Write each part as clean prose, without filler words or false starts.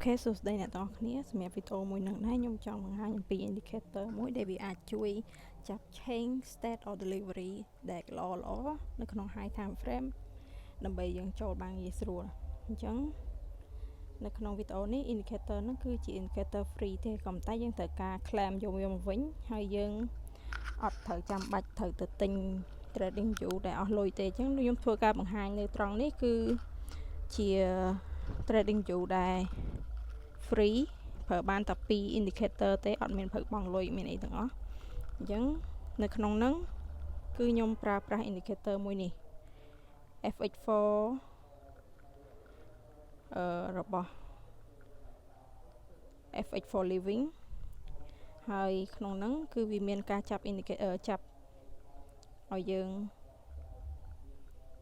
ខេសួស្តីអ្នកទាំងអស់គ្នាសម្រាប់វីដេអូមួយនេះខ្ញុំចង់បង្ហាញអំពី indicator មួយដែលវាអាចជួយចាប់ change state of delivery ដែលល្អនៅក្នុង high time frame ដើម្បីយើងចូលបានងាយស្រួលអញ្ចឹងនៅក្នុងវីដេអូនេះ indicator ហ្នឹងគឺជា indicator free ទេក៏ប៉ុន្តែយើងត្រូវការ claim យកវាមកវិញហើយយើងអត់ត្រូវចាំបាច់ត្រូវទៅទិញ trading view ដែលអស់លុយទេអញ្ចឹងខ្ញុំធ្វើការបង្ហាញនៅត្រង់នេះគឺជា trading view ដែល free ប្រើបានតែ2 indicator ទេអត់មានប្រើបង់លុយមានអីទាំងអស់អញ្ចឹងនៅក្នុងហ្នឹងគឺខ្ញុំប្រើប្រាស់ indicator មួយនេះ FX4 របស់ FX4 living ហើយក្នុងហ្នឹងគឺវាមានការចាប់ indicator ចាប់ឲ្យយើង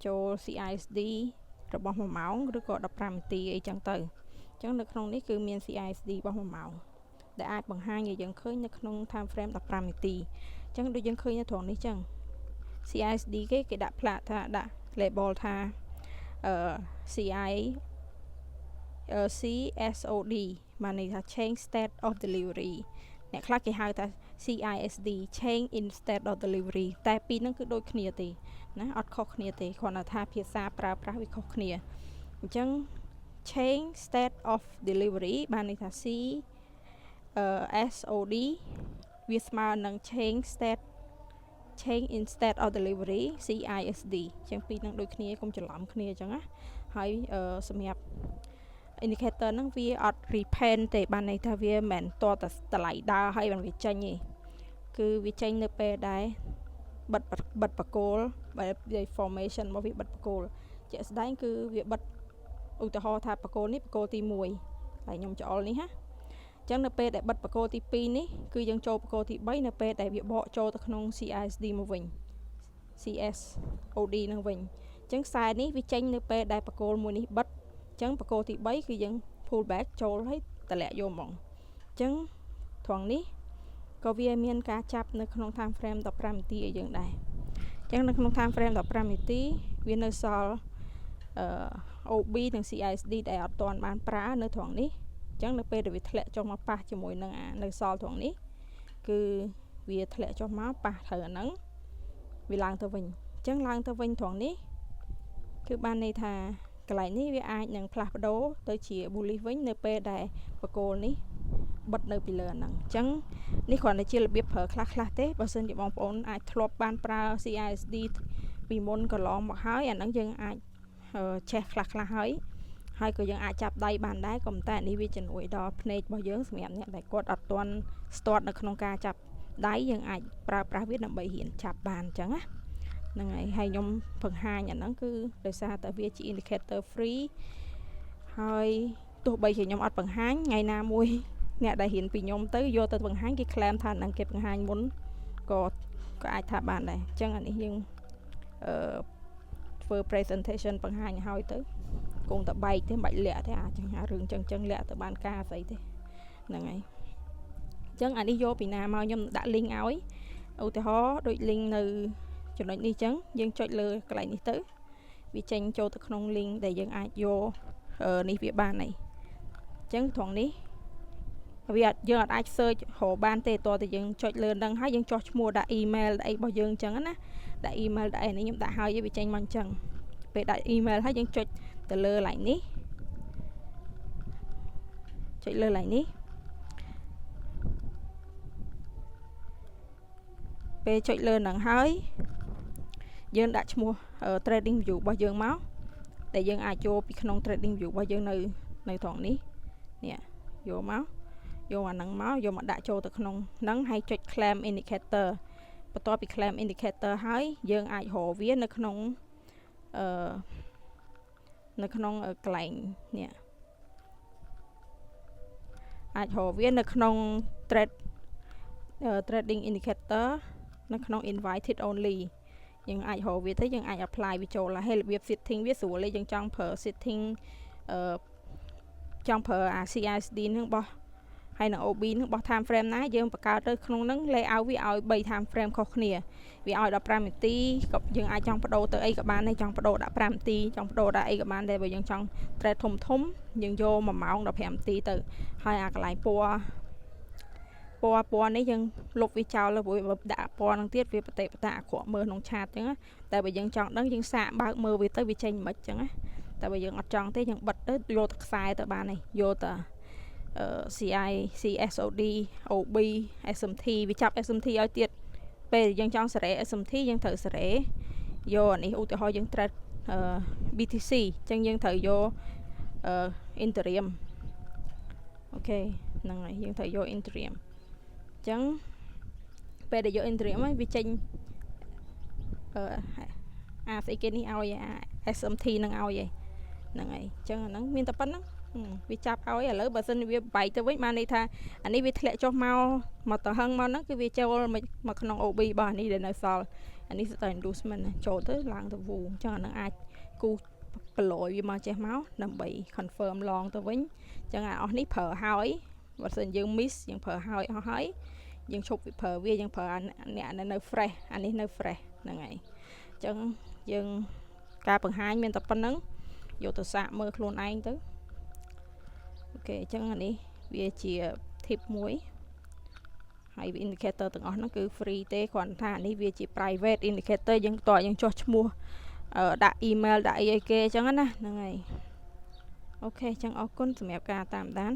ចូល CISD របស់1ម៉ោងឬក៏15នាទីអីចឹងទៅអញ្ចឹងនៅក្នុងនេះគឺមាន CISD របស់1ម៉ោងដែលអាចបង្ហាញឲ្យយើងឃើញនៅក្នុង time frame 15នាទីអញ្ចឹងដូចយើងឃើញនៅត្រង់នេះចឹង CISD គេដាក់ផ្លាកថាដាក់ label ថា CSOD បានន័យថា change state of delivery អ្នកខ្លះគេហៅថា CISD change in state of delivery តែពីរហ្នឹងគឺដូចគ្នាទេណាអត់ខុសគ្នាទេគ្រាន់តែថាភាសាប្រើប្រាស់វាខុសគ្នាអញ្ចឹង change state of delivery បានន័យថា SOD វាស្មើនឹង change in state of delivery CISD អញ្ចឹងពីរនឹងដូចគ្នាកុំច្រឡំគ្នាអញ្ចឹងណាហើយសម្រាប់ indicator ហ្នឹងវាអត់ repaint ទេបានន័យថាវាមិនមែនតតែតម្លៃដើរហើយបានវាចេញទេគឺវាចេញនៅពេលដែលបិទបកគោលបែប formation របស់វាបិទបកគោលជាក់ស្ដែងគឺវាបិទឧទាហរណ៍ថាបកគោលនេះបកគោលទី1ហើយខ្ញុំច្អល់នេះណាអញ្ចឹងនៅពេលដែលបិទបកគោលទី2នេះគឺយើងចូលបកគោលទី3នៅពេលដែលវាបកចូលទៅក្នុង CISD មកវិញ CSOD នឹងវិញអញ្ចឹងខ្សែនេះវាចេញនៅពេលដែលបកគោលមួយនេះបិទអញ្ចឹងបកគោលទី3គឺយើង pull back ចូលហើយតម្លាក់យកហ្មងអញ្ចឹងត្រង់នេះក៏វាមានការចាប់នៅក្នុង time frame 15នាទីឲ្យយើងដែរអញ្ចឹងនៅក្នុង time frame 15នាទីវានៅសល់OB និង CISD ដែលអត់ទាន់បានប្រើនៅត្រង់នេះអញ្ចឹងនៅពេលដែលវាធ្លាក់ចុះមកប៉ះជាមួយនឹងនៅសល់ត្រង់នេះគឺវាធ្លាក់ចុះមកប៉ះត្រូវអាហ្នឹងវាឡើងទៅវិញអញ្ចឹងឡើងទៅវិញត្រង់នេះគឺបានន័យថាកន្លែងនេះវាអាចនឹងផ្លាស់ប្ដូរទៅជា bullish វិញនៅពេលដែលបកគោលនេះបិទនៅពីលើហ្នឹងអញ្ចឹងនេះគ្រាន់តែជារបៀបប្រើខ្លះទេបើសិនជាបងប្អូនអាចធ្លាប់បានប្រើ CISD ពីមុនកន្លងមកហើយអាហ្នឹងយើងអាចចេះខ្លះហើយក៏យើងអាចចាប់ដៃបានដែរក៏ប៉ុន្តែនេះវាជំនួយដល់ភ្នែករបស់យើងសម្រាប់អ្នកដែលគាត់អត់ទាន់ start នៅក្នុងការចាប់ដៃយើងអាចប្រើប្រាស់វាដើម្បីរៀនចាប់បានអញ្ចឹងណាហ្នឹងហើយខ្ញុំបង្ហាញអាហ្នឹងគឺដោយសារតែវាជា indicator free ហើយទោះបីជាខ្ញុំអត់បង្ហាញថ្ងៃណាមួយអ្នកដែលរៀនពីខ្ញុំទៅយកទៅបង្ហាញគេ claim ថាហ្នឹងគេបង្ហាញមុនក៏អាចថាបានដែរអញ្ចឹងអានេះយើងធ្វើ presentation បង្ហាញឲ្យទៅគង់តែបែកទេមិនបាច់លាក់ទេអាចរឿងចឹងលាក់ទៅបានការស្អីទេហ្នឹងហើយអញ្ចឹងអានេះយកពីណាមកខ្ញុំដាក់ link ឲ្យឧទាហរណ៍ដូច link នៅចំណុចនេះអញ្ចឹងយើងចុចលើកន្លែងនេះទៅវាចេញចូលទៅក្នុង link ដែលយើងអាចយកនេះវាបានហើយអញ្ចឹងត្រង់នេះវាយើងអត់អាច search រកបានទេតើយើងចុចលើហ្នឹងហើយយើងចុះឈ្មោះដាក់ email អីរបស់យើងអញ្ចឹងណាដាក់ email ដាក់អីនេះខ្ញុំដាក់ហើយវាចេញមកអញ្ចឹងពេលដាក់ email ហើយយើងចុចទៅលើ line នេះចុចលើ line នេះពេលចុចលើហ្នឹងហើយយើងដាក់ឈ្មោះ trading view របស់យើងមកដែលយើងអាចយកពីក្នុង trading view របស់យើងនៅត្រង់នេះនេះយកមកអាហ្នឹងមកយកមកដាក់ចូលទៅក្នុងហ្នឹងហើយចុច claim indicator បន្ទាប់ពី claim indicator ហើយយើងអាចរកវានៅក្នុងកន្លែងនេះអាចរកវានៅក្នុង trading indicator នៅក្នុង invited only យើងអាចរកវាទៅយើងអាច apply វាចូលហើយរបៀប setting វាស្រួលទេយើងចង់ប្រើ setting ចង់ប្រើអា CISD ហ្នឹងបោះ ហើយនឹង OB នឹងបោះ time frame ណាយើងបង្កើតទៅក្នុងហ្នឹង layout វាឲ្យ3 time frame ខុសគ្នាវាឲ្យ15នាទីក៏យើងអាចចង់បដូរទៅអីក៏បានដែរចង់បដូរដាក់5នាទីចង់បដូរដាក់អីក៏បានដែរបើយើងចង់ thread ធំយើងយក1ម៉ោង15នាទីទៅហើយអាកន្លែងពណ៌នេះយើងលុបវាចោលទៅព្រោះដាក់ពណ៌នឹងទៀតវាប្រតិបត្តិអាក្រក់មើលក្នុងឆាតអញ្ចឹងណាតែបើយើងចង់ដឹងយើងសាកបើកមើលវាទៅវាចេញមិនអញ្ចឹងណាតែបើយើងអត់ចង់ទេយើងបិទទៅយកតែខ្សែទៅបានហើយយកតែCI CSOD OB SMT វាចាប់ SMT ឲ្យទៀតពេលយើងចង់សេរី SMT យើងត្រូវសេរីយកអានេះឧទាហរណ៍យើងត្រូវBTC អញ្ចឹងយើងត្រូវយកinterim អូខេហ្នឹងហើយយើងត្រូវយក interim អញ្ចឹងពេលដែលយក interim ហើយវាចេញស្អីគេនេះឲ្យSMT នឹងឲ្យហ្នឹងហើយអញ្ចឹងអាហ្នឹងមានតែប៉ុណ្្នឹងវាចាប់ឲ្យឥឡូវបើសិនវាបែកទៅវិញបានន័យថាអានេះវាធ្លាក់ចុះមកទៅហឹងមកហ្នឹងគឺវាចូលមកក្នុង OB របស់អានេះដែលនៅសល់អានេះទៅ inducement ចូលទៅឡើងទៅ view អញ្ចឹងអាហ្នឹងអាចគូប្រឡយវាមកចេះមកដើម្បី confirm ឡងទៅវិញអញ្ចឹងអាអស់នេះប្រើហើយបើសិនយើង miss យើងប្រើហើយអស់ហើយយើងឈប់វាប្រើវាយើងប្រើអ្នកនៅ fresh អានេះនៅ fresh ហ្នឹងហើយអញ្ចឹងយើងការបង្ហាញមានតែប៉ុណ្្នឹងយកទៅសាកមើលខ្លួនឯងទៅអូខេអញ្ចឹងអានេះវាជា tip មួយហើយ indicator ទាំងអស់ហ្នឹងគឺ free ទេគ្រាន់ថានេះវាជា private indicator យើងតើយើងចុះឈ្មោះដាក់ email ដាក់អីគេអញ្ចឹងណាហ្នឹងហើយអូខេអញ្ចឹងអរគុណសម្រាប់ការតាមដាន